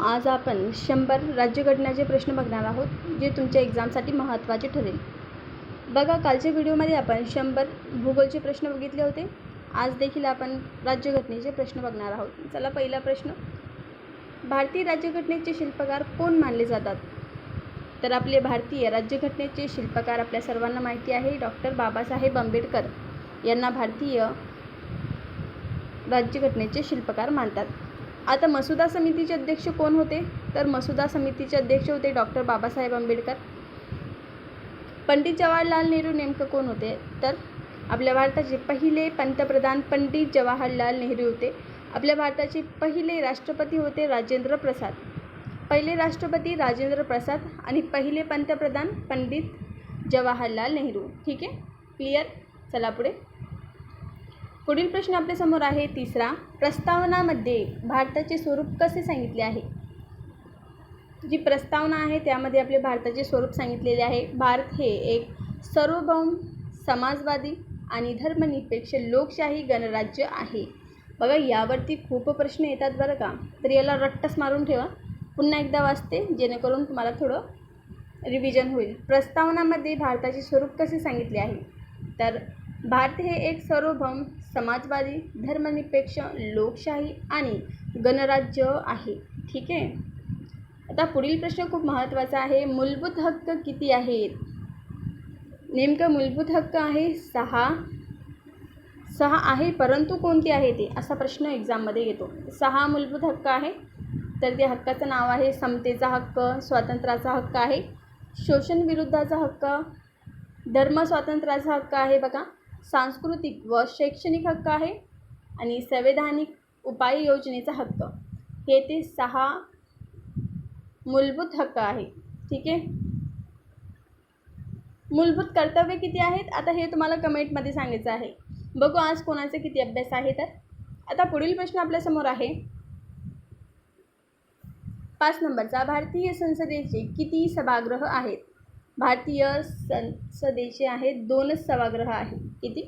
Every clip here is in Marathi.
आज आपण 100 राज्यघटनाचे प्रश्न बघणार आहोत जे तुमच्या एक्झामसाठी महत्त्वाचे ठरेल. बघा, कालच्या व्हिडिओमध्ये आपण 100 भूगोलचे प्रश्न बघितले होते. आज देखील आपण राज्यघटनेचे प्रश्न बघणार आहोत. चला, पहिला प्रश्न. भारतीय राज्यघटनेचे शिल्पकार कोण मानले जातात? तर आपले भारतीय राज्यघटनेचे शिल्पकार आपल्या सर्वांना माहिती आहे, डॉक्टर बाबासाहेब आंबेडकर यांना भारतीय राज्यघटनेचे शिल्पकार मानतात. आता मसुदा समितीचे अध्यक्ष कोण होते? तर मसुदा समितीचे अध्यक्ष होते डॉक्टर बाबासाहेब आंबेडकर. पंडित जवाहरलाल नेहरू नेमकं कोण होते? तर आपल्या भारताचे पहिले पंतप्रधान पंडित जवाहरलाल नेहरू होते. आपल्या भारताचे पहिले राष्ट्रपती होते राजेंद्र प्रसाद. पहिले राष्ट्रपती राजेंद्र प्रसाद आणि पहिले पंतप्रधान पंडित जवाहरलाल नेहरू. ठीक आहे, क्लिअर. चला पुढे. पुढील प्रश्न आपल्यासमोर आहे तिसरा. प्रस्तावनामध्ये भारताचे स्वरूप कसे सांगितले आहे? जी प्रस्तावना आहे त्यामध्ये आपले भारताचे स्वरूप सांगितलेले आहे. भारत हे एक सार्वभौम, समाजवादी आणि धर्मनिरपेक्ष लोकशाही गणराज्य आहे. बघा, यावरती खूप प्रश्न येतात बरं का, तर याला रट्टच मारून ठेवा. पुन्हा एकदा वाचते जेणेकरून तुम्हाला थोडं रिव्हिजन होईल. प्रस्तावनामध्ये भारताचे स्वरूप कसे सांगितले आहे? तर भारत हे एक सार्वभौम, समाजवादी, धर्मनिरपेक्ष लोकशाही आणि गणराज्य आहे. ठीक आहे. आता पुढील प्रश्न खूप महत्त्वाचा आहे. मूलभूत हक्क किती आहेत? नेमकं मूलभूत हक्क आहे 6 आहे, परंतु कोणते आहे ते, असा प्रश्न एक्झाममध्ये येतो. 6 मूलभूत हक्क आहे. तर त्या हक्काचं नाव आहे समतेचा हक्क, स्वातंत्र्याचा हक्क आहे, शोषण विरुद्धाचा हक्क, धर्म स्वातंत्र्याचा हक्क आहे बघा, सांस्कृतिक व शैक्षणिक हक्क आहे आणि संवैधानिक उपाययोजनेचा हक्क. हे ते 6 मूलभूत हक्क आहे. ठीक आहे. मूलभूत कर्तव्य किती आहेत? आता हे तुम्हाला कमेंटमध्ये सांगायचं आहे. बघू आज कोणाचे किती अभ्यास आहे. तर आता पुढील प्रश्न आपल्यासमोर आहे 5 नंबरचा. भारतीय संसदेचे किती सभागृह आहेत? भारतीय संसदेचे आहेत 2च सभागृह आहेत. किती?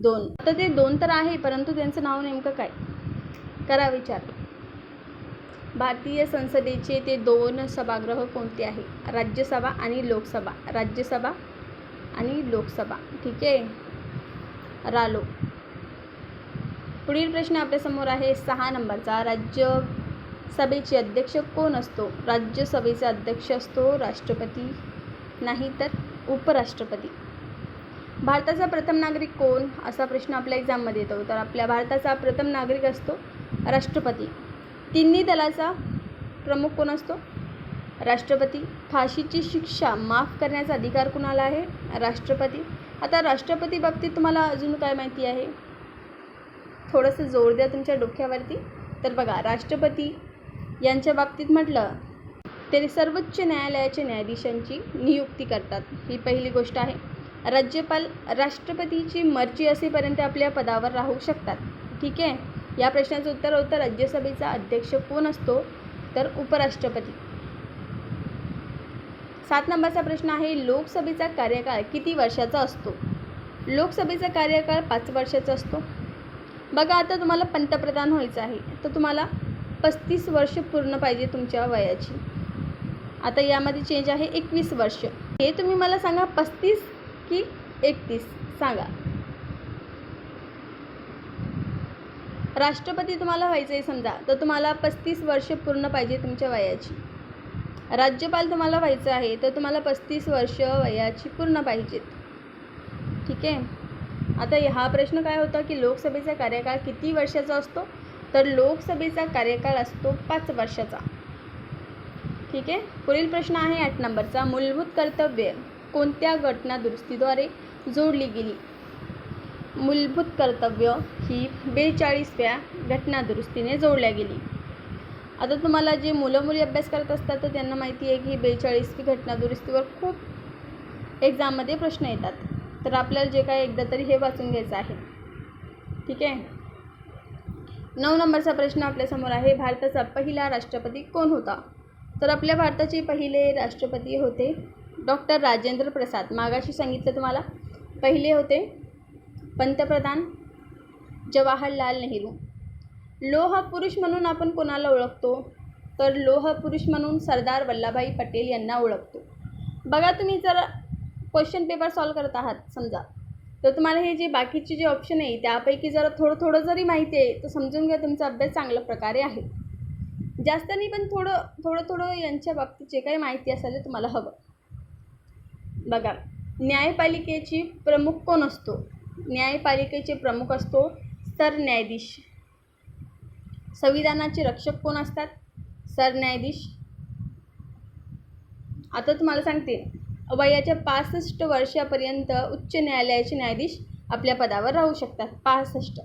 2. आता ते 2 तर आहे, परंतु त्यांचं नाव नेमकं काय? करा विचार. भारतीय संसदेचे ते 2 सभागृह कोणते आहे? राज्यसभा आणि लोकसभा. राज्यसभा आणि लोकसभा. ठीक आहे, रालो. पुढील प्रश्न आपल्यासमोर आहे 6 नंबरचा. राज्यसभेचे अध्यक्ष कोण असतो? राज्यसभेचा अध्यक्ष असतो राष्ट्रपती, नाही तर उपराष्ट्रपती. भारताचा प्रथम नागरिक कोण? असा प्रश्न आपल्या एक्झाममध्ये येतो. तर आपल्या भारताचा प्रथम नागरिक असतो राष्ट्रपती. तिन्ही दलाचा प्रमुख कोण असतो? राष्ट्रपती. फाशीची शिक्षा माफ करण्याचा अधिकार कुणाला आहे? राष्ट्रपती. आता राष्ट्रपती बाबतीत तुम्हाला अजून काय माहिती आहे? थोडंसं जोर द्या तुमच्या डोक्यावरती. तर बघा, राष्ट्रपती यांच्या बाबतीत म्हटलं तरी सर्वोच्च न्यायालयाच्या न्यायाधीशांची नियुक्ती करतात, ही पहिली गोष्ट आहे. राज्यपाल राष्ट्रपतीची मर्जी असेपर्यंत आपल्या पदावर राहू शकतात. ठीक आहे. या प्रश्नाचं उत्तर होतं राज्यसभेचा अध्यक्ष कोण असतो? तर उपराष्ट्रपती. 7 नंबरचा प्रश्न आहे. लोकसभेचा कार्यकाळ किती वर्षाचा असतो? लोकसभेचा कार्यकाळ 5 वर्षाचा असतो. बघा, आता तुम्हाला पंतप्रधान व्हायचं आहे तर तुम्हाला 35 वर्ष पूर्ण पाहिजे तुमच्या वयाची. आता यामध्ये चेंज आहे 21 वर्ष. हे तुम्ही मला सांगा 35 की 31 सांगा. राष्ट्रपती तुम्हाला व्हायचं आहे समजा, तर तुम्हाला 35 वर्ष पूर्ण पाहिजे तुमच्या वयाची. राज्यपाल तुम्हाला व्हायचं आहे तर तुम्हाला 35 वर्ष वयाची पूर्ण पाहिजेत. ठीक आहे. आता हा प्रश्न काय होता की लोकसभेचा कार्यकाळ किती वर्षाचा असतो? तर लोकसभेचा कार्यकाळ असतो 5 वर्षाचा. ठीक आहे. पुढील प्रश्न आहे 8 नंबरचा. मूलभूत कर्तव्य कोणत्या घटनादुरुस्तीद्वारे जोडली गेली? मूलभूत कर्तव्य ही 42व्या घटनादुरुस्तीने जोडल्या गेली. आता तुम्हाला जे मुलं अभ्यास करत असतात तर त्यांना माहिती आहे की 42वी घटनादुरुस्तीवर खूप एक्झाममध्ये प्रश्न येतात. तर आपल्याला जे काय एकदा तरी हे वाचून घ्यायचं आहे. ठीक आहे. 9 नंबरचा प्रश्न आपल्यासमोर आहे. भारताचा पहिला राष्ट्रपती कोण होता? तर आपल्या भारताचे पहिले राष्ट्रपती होते डॉक्टर राजेंद्र प्रसाद. मागाशी सांगितलं तुम्हाला. पहिले होते पंतप्रधान जवाहरलाल नेहरू. लोह पुरुष म्हणून आपण कोणाला ओळखतो? तर लोह पुरुष म्हणून सरदार वल्लभभाई पटेल यांना ओळखतो. बघा, तुम्ही जर क्वेश्चन पेपर सॉल्व करत आहात समजा, तर तुम्हाला हे जे बाकीचे जे ऑप्शन आहे त्यापैकी जरा थोडं जरी माहिती आहे तर समजून घ्या तुमचा अभ्यास चांगल्या प्रकारे आहे. जास्त नाही, पण थोडं यांच्या बाबतीत जे काही माहिती असेल ते तुम्हाला हवं. बघा, न्यायपालिकेची प्रमुख कोण असतो? न्यायपालिकेचे प्रमुख असतो सरन्यायाधीश. संविधानाचे रक्षक कोण असतात? सरन्यायाधीश. आता तुम्हाला सांगते, वयाच्या 65 वर्षापर्यंत उच्च न्यायालयाचे न्यायाधीश आपल्या पदावर राहू शकतात. 65.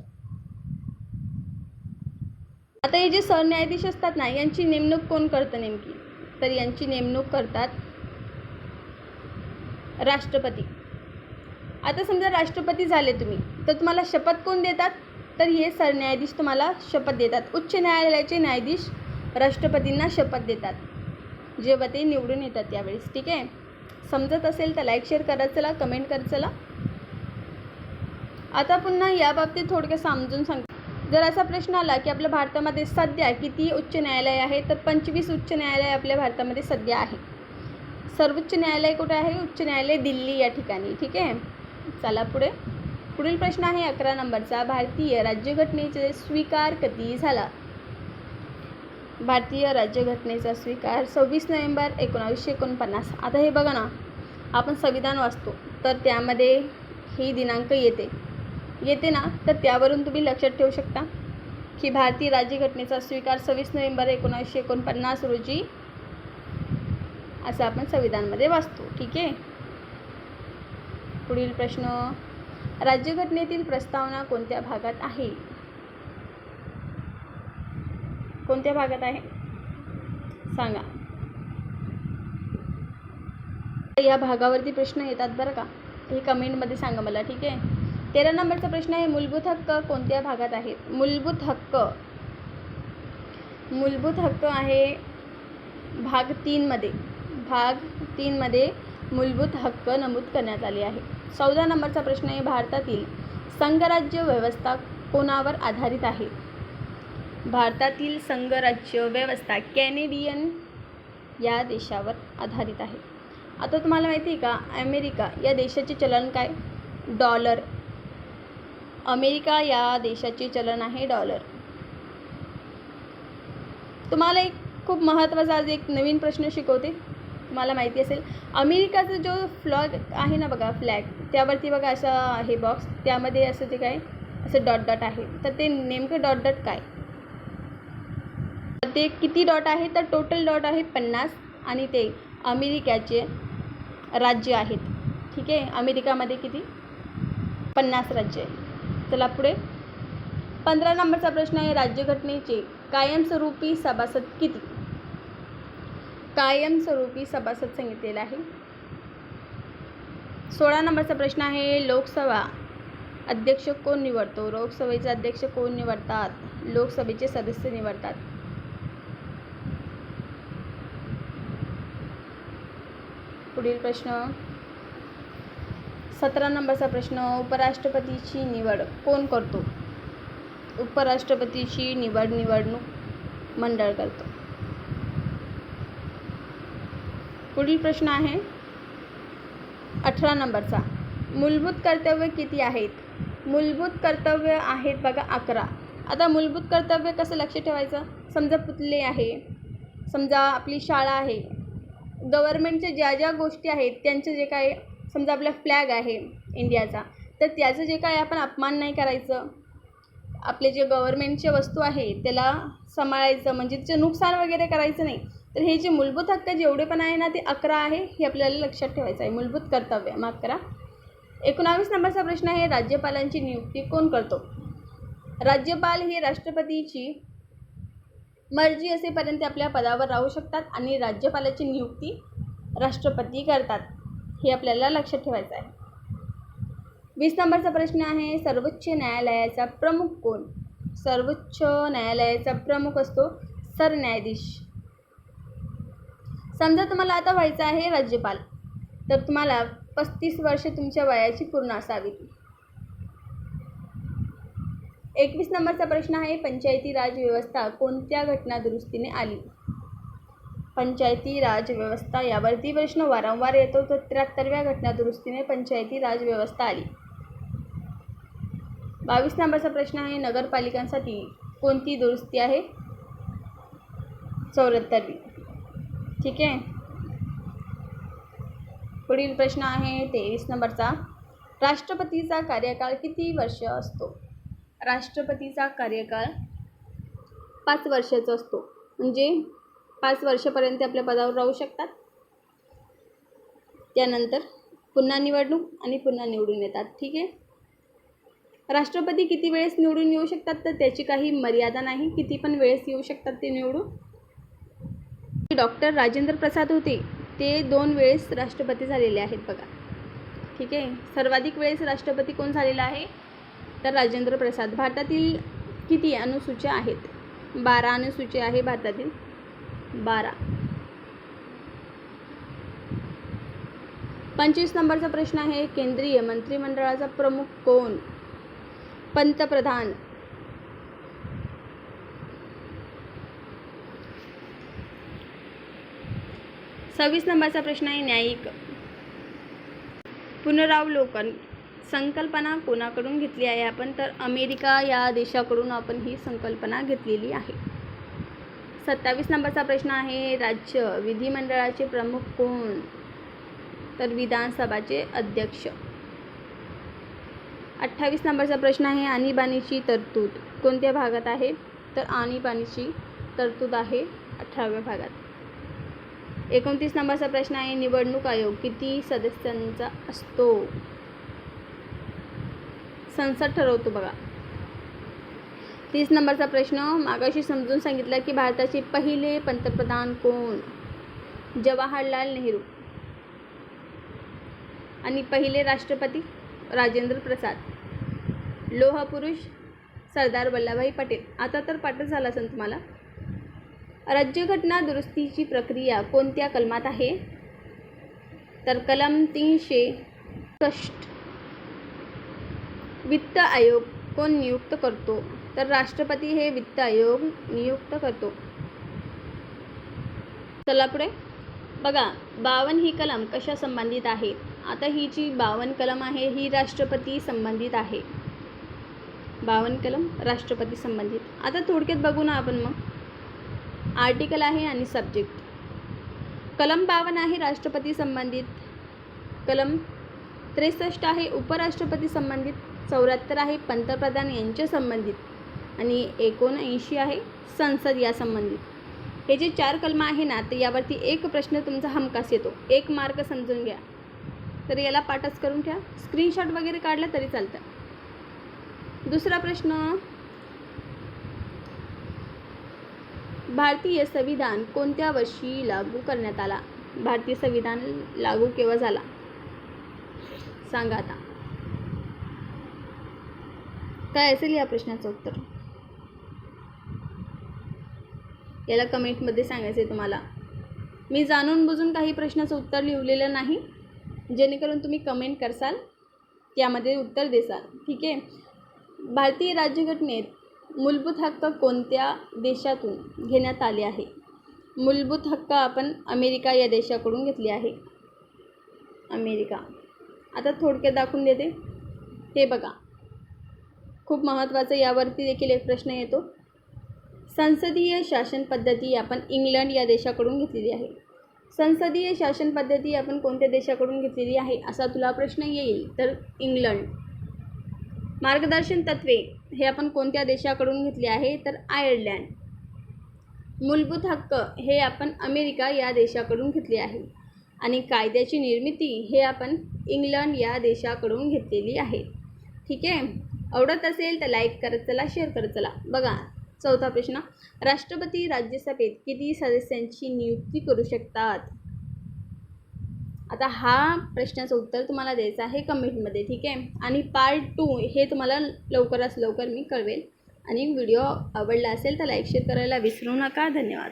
आता हे जे सरन्यायाधीश असतात ना, यांची नेमणूक कोण करतं नेमकी? तर यांची नेमणूक करतात राष्ट्रपती. आता समजा राष्ट्रपती झाले तुम्ही, तर तुम्हाला शपथ कोण देतात? तर हे सरन्यायाधीश तुम्हाला शपथ देतात. उच्च न्यायालयाचे न्यायाधीश राष्ट्रपतींना शपथ देतात जेव्हा ते निवडून येतात त्यावेळेस. ठीक आहे, समजत असेल तर लाईक शेअर करत चला, कमेंट करत चला. आता पुन्हा याबाबतीत थोडक्यात समजून सांगते. जर असा प्रश्न आला की आपल्या भारतामध्ये सध्या किती उच्च न्यायालय आहे, तर 25 उच्च न्यायालय आपल्या भारतामध्ये सध्या आहे. सर्वोच्च न्यायालय कुठे आहे? उच्च न्यायालय दिल्ली या ठिकाणी. ठीक आहे, चला पुढील प्रश्न आहे 11 नंबरचा. भारतीय राज्यघटनेचा स्वीकार कधी झाला? भारतीय राज्यघटनेचा स्वीकार 26 नोव्हेंबर 1949. आता हे बघा ना, आपण संविधान वाचतो तर त्यामध्ये ही दिनांक येते ना, तर त्यावरून तुम्ही लक्षात ठेवू शकता की भारतीय राज्यघटनेचा स्वीकार 26 नोव्हेंबर 1949 रोजी असं आपण संविधानमध्ये वाचतो. ठीक आहे, पुढील प्रश्न. राज्यघटनेतील प्रस्तावना कोणत्या भागात आहे? कोणत्या भागात आहे सांगा. या भागावरती प्रश्न येतात बरं का, हे कमेंटमध्ये सांगा मला. ठीक आहे, 13 नंबरचा प्रश्न आहे, मूलभूत हक्क कोणत्या भागात आहेत? मूलभूत हक्क आहे भाग 3 मध्ये. भाग 3 मध्ये मूलभूत हक्क नमूद करण्यात आले आहे. 14 नंबरचा प्रश्न आहे, भारतातील संघराज्य व्यवस्था कोणावर आधारित आहे? भारतातील संघराज्य व्यवस्था कॅनेडियन या देशावर आधारित आहे. आता तुम्हाला माहिती आहे का, अमेरिका या देशाचे चलन काय? डॉलर. अमेरिका या देशाचे चलन आहे डॉलर. तुम्हाला एक खूप महत्त्वाचा आज एक नवीन प्रश्न शिकवते. तुम्हाला माहिती असेल, अमेरिकाचा जो फ्लॅग आहे ना बघा, फ्लॅग, त्यावरती बघा असा आहे बॉक्स, त्यामध्ये असं ते काय असं डॉट आहे. तर ते नेमकं डॉट काय? ते किती डॉट आहे? तर टोटल डॉट आहे 50 आणि ते अमेरिकेचे राज्य आहेत. ठीक आहे, अमेरिकामध्ये किती? 50 राज्य आहे. चला पुढे. 15 नंबरचा प्रश्न आहे, राज्यघटनेचे कायमस्वरूपी सभासद किती? कायमस्वरूपी सभासद सांगितलेला आहे. 16 नंबरचा प्रश्न आहे, लोकसभा अध्यक्ष कोण निवडतो? लोकसभेचे अध्यक्ष कोण निवडतात? लोकसभेचे सदस्य निवडतात. पुढील प्रश्न 17 नंबरचा प्रश्न, उपराष्ट्रपतीची निवड कोण करतो? उपराष्ट्रपतीची निवडणूक मंडळ करतो. पुढील प्रश्न आहे 18 नंबरचा, मूलभूत कर्तव्य किती आहेत? मूलभूत कर्तव्य आहेत बघा 11. आता मूलभूत कर्तव्य कसं लक्षात ठेवायचं? समजा पुतळे आहे, समजा आपली शाळा आहे, गव्हर्मेंटच्या ज्या ज्या गोष्टी आहेत त्यांचं जे काय, समजा आपला फ्लॅग आहे इंडियाचा, तर त्याचं जे काय आपण अपमान नाही करायचं. आपले जे गव्हर्मेंटच्या वस्तू आहे त्याला सांभाळायचं, म्हणजे त्याचं नुकसान वगैरे करायचं नाही. तर हे जे मूलभूत हक्क जेवढे पण आहे ना ते 11 आहे, हे आपल्याला लक्षात ठेवायचं आहे. मूलभूत कर्तव्य, माफ करा. 19 नंबरचा प्रश्न आहे, राज्यपालांची नियुक्ती कोण करतो? राज्यपाल हे राष्ट्रपतीची मर्जी असेपर्यंत आपल्या पदावर राहू शकतात आणि राज्यपालाची नियुक्ती राष्ट्रपती करतात. हे आपल्याला लक्षात ठेवायचं आहे. 20 नंबरचा प्रश्न आहे, सर्वोच्च न्यायालयाचा प्रमुख कोण? सर्वोच्च न्यायालयाचा प्रमुख असतो सरन्यायाधीश. समजा तुम्हाला आता व्हायचं आहे राज्यपाल, तर तुम्हाला 35 वर्ष तुमच्या वयाची पूर्ण असावी. 21 नंबरचा प्रश्न आहे, पंचायती राज व्यवस्था कोणत्या घटना दुरुस्तीने आली? पंचायती राज व्यवस्था यावरती प्रश्न वारंवार येतो. तर 73व्या घटनादुरुस्तीने पंचायती राज व्यवस्था आली. 22 नंबरचा प्रश्न आहे, नगरपालिकांसाठी कोणती दुरुस्ती आहे? 74वी. ठीक आहे. पुढील प्रश्न आहे 23 नंबरचा, राष्ट्रपतीचा कार्यकाळ किती वर्ष असतो? राष्ट्रपतीचा कार्यकाळ 5 वर्षाचा असतो. म्हणजे 5 वर्षापर्यंत आपल्या पदावर राहू शकतात. त्यानंतर पुन्हा निवडणूक आणि पुन्हा निवडून येतात. ठीक आहे. राष्ट्रपती किती वेळेस निवडून येऊ शकतात? तर त्याची काही मर्यादा नाही, किती पण वेळेस येऊ शकतात ते निवडून. डॉक्टर राजेंद्र प्रसाद होते, ते 2 वेळेस राष्ट्रपती झालेले आहेत बघा. ठीक आहे. सर्वाधिक वेळेस राष्ट्रपती कोण झालेला आहे? तर राजेंद्र प्रसाद. भारतातील किती अनुसूच्या आहेत? 12 अनुसूच्या आहे भारतातील. 12. 25 नंबरचा प्रश्न आहे, केंद्रीय मंत्रिमंडळाचा प्रमुख कोण? पंतप्रधान. सव्वीस नंबरचा प्रश्न आहे, न्यायिक पुनरावलोकन संकल्पना कोणाकडून घेतली आहे आपण? तर अमेरिका या देशाकडून आपण ही संकल्पना घेतलेली आहे. 27 नंबरचा प्रश्न आहे, राज्य विधिमंडळाचे प्रमुख कोण? तर विधानसभाचे अध्यक्ष. 28 नंबरचा प्रश्न आहे, आणीबाणीची तरतूद कोणत्या भागात आहे? तर आणीबाणीची तरतूद आहे 18व्या भागात. 29 नंबरचा प्रश्न आहे, निवडणूक आयोग किती सदस्यांचा असतो? संसद ठरवतो बघा. 30 नंबरचा प्रश्न, मागाशी समजून सांगितलं की भारताचे पहिले पंतप्रधान कोण? जवाहरलाल नेहरू. आणि पहिले राष्ट्रपती राजेंद्र प्रसाद. लोहपुरुष सरदार वल्लभभाई पटेल. आता तर पाठच झाला असेल तुम्हाला. राज्यघटना दुरुस्तीची प्रक्रिया कोणत्या कलमात आहे? तर कलम 366. वित्त आयोग कोण नियुक्त करतो? तर राष्ट्रपती हे वित्त आयोग नियुक्त करतो. चला पुढे बघा, 52 ही कलम कशा संबंधित आहे? आता ही जी 52 कलम आहे ही राष्ट्रपती संबंधित आहे. 52 कलम राष्ट्रपती संबंधित. आता थोडक्यात बघू ना आपण मग. आर्टिकल आहे आणि सब्जेक्ट. कलम 52 आहे राष्ट्रपती संबंधित. कलम 63 आहे उपराष्ट्रपती संबंधित. 74 आहे पंतप्रधान यांच्या संबंधित आणि 79 आहे संसद या संबंधित. हे जे 4 कलम आहे ना, तर यावरती एक प्रश्न तुमचा हमखास येतो. 1 मार्क समजून घ्या. तर याला पाठच करून ठेवा. स्क्रीनशॉट वगैरे काढला तरी चालतं. दुसरा प्रश्न, भारतीय संविधान कोणत्या वर्षी लागू करण्यात आला? भारतीय संविधान लागू केव्हा झाला सांगा. आता काय असेल या प्रश्नाचं उत्तर? याला कमेंटमध्ये सांगायचं आहे तुम्हाला. मी जाणून बुजून काही प्रश्नाचं उत्तर लिहिलेलं नाही, जेणेकरून तुम्ही कमेंट करसाल त्यामध्ये उत्तर देसाल. ठीक आहे. भारतीय राज्यघटनेत मूलभूत हक्क कोणत्या देशातून घेण्यात आले आहे? मूलभूत हक्क आपण अमेरिका या देशाकडून घेतले आहे. अमेरिका. आता थोडक्यात दाखवून देते. हे बघा, खूप महत्त्वाचं, यावरती देखील एक प्रश्न येतो. संसदीय शासन पद्धती आपण इंग्लंड या देशाकडून घेतलेली आहे. संसदीय शासन पद्धती आपण कोणत्या देशाकडून घेतलेली आहे असा तुला प्रश्न येईल, तर इंग्लंड. मार्गदर्शन तत्त्वे हे आपण कोणत्या देशाकडून घेतले आहे? तर आयर्लंड. मूलभूत हक्क हे आपण अमेरिका या देशाकडून घेतले आहे. आणि कायद्याची निर्मिती हे आपण इंग्लंड या देशाकडून घेतलेली आहे. ठीक आहे. आवडत असेल तर लाईक करत चला, शेअर करत चला. बघा, चौथा प्रश्न, राष्ट्रपती राज्यसभेत किती सदस्यांची नियुक्ती करू शकतात? आता हा प्रश्नाचं उत्तर तुम्हाला द्यायचं आहे कमेंटमध्ये. ठीक आहे. आणि पार्ट 2 हे तुम्हाला लवकरात लवकर मी कळवेल. आणि व्हिडिओ आवडला असेल तर लाईक शेअर करायला विसरू नका. धन्यवाद.